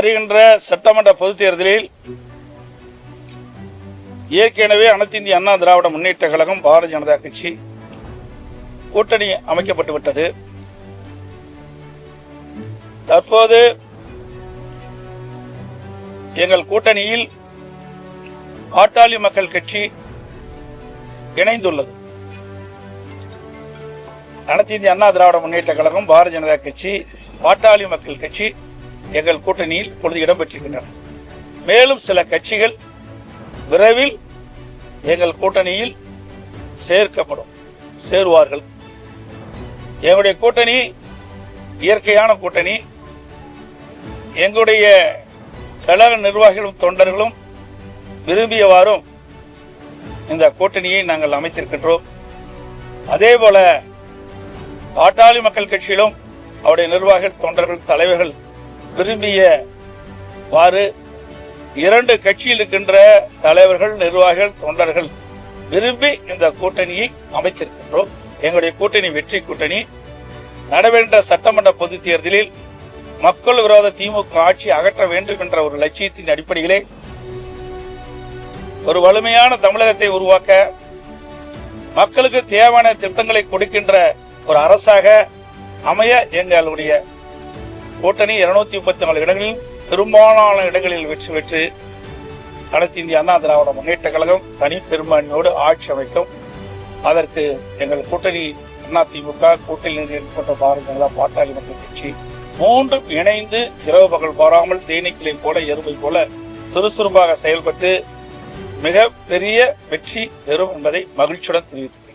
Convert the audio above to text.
வருகின்ற சட்டமன்ற பொதுத் தேர்தலில் ஏற்கனவே அனைத்து இந்திய அண்ணா திராவிட முன்னேற்ற கழகம் பாரதிய ஜனதா கட்சி கூட்டணி அமைக்கப்பட்டு விட்டது. தற்போது எங்கள் கூட்டணியில் பாட்டாளி மக்கள் கட்சி இணைந்துள்ளது. அனைத்து இந்திய அண்ணா திராவிட முன்னேற்ற கழகம் பாரதிய ஜனதா கட்சி பாட்டாளி மக்கள் கட்சி எங்கள் கூட்டணியில் இப்பொழுது இடம்பெற்றிருக்கின்றன. மேலும் சில கட்சிகள் விரைவில் எங்கள் கூட்டணியில் சேருவார்கள். எங்களுடைய கூட்டணி இயற்கையான கூட்டணி. எங்களுடைய கழக நிர்வாகிகளும் தொண்டர்களும் விரும்பியவாறும் இந்த கூட்டணியை நாங்கள் அமைத்திருக்கின்றோம். அதேபோல பாட்டாளி மக்கள் கட்சியிலும் அவருடைய நிர்வாகிகள் தொண்டர்கள் தலைவர்கள் விரும்பியவாறு இரண்டு கட்சியில் இருக்கின்ற தலைவர்கள் நிர்வாகிகள் தொண்டர்கள் விரும்பி இந்த கூட்டணியை அமைத்திருக்கின்றோம். எங்களுடைய கூட்டணி வெற்றி கூட்டணி. நடைபெற்ற சட்டமன்ற பொதுத் தேர்தலில் மக்கள் விரோத திமுக ஆட்சி அகற்ற வேண்டும் என்ற ஒரு லட்சியத்தின் அடிப்படையிலே ஒரு வலிமையான தமிழகத்தை உருவாக்க மக்களுக்கு தேவையான திட்டங்களை கொடுக்கின்ற ஒரு அரசாக அமைய எங்களுடைய கூட்டணி 234 இடங்களில் பெரும்பாலான இடங்களில் வெற்றி பெற்று அனைத்து இந்திய அண்ணா திராவிட முன்னேற்ற கழகம் தனி பெரும்பான்மையோடு ஆட்சி அமைக்கும். அதற்கு எங்கள் கூட்டணி அதிமுக கூட்டணியில் ஏற்பட்ட பாரதிய ஜனதா பாட்டாளி மக்கள் கட்சி மூன்றும் இணைந்து இரவு பகல் பாராமல் தேனீக்களை போல எறும்பை போல சுறுசுறுப்பாக செயல்பட்டு மிக பெரிய வெற்றி பெறும் என்பதை மகிழ்ச்சியுடன் தெரிவித்துள்ளேன்.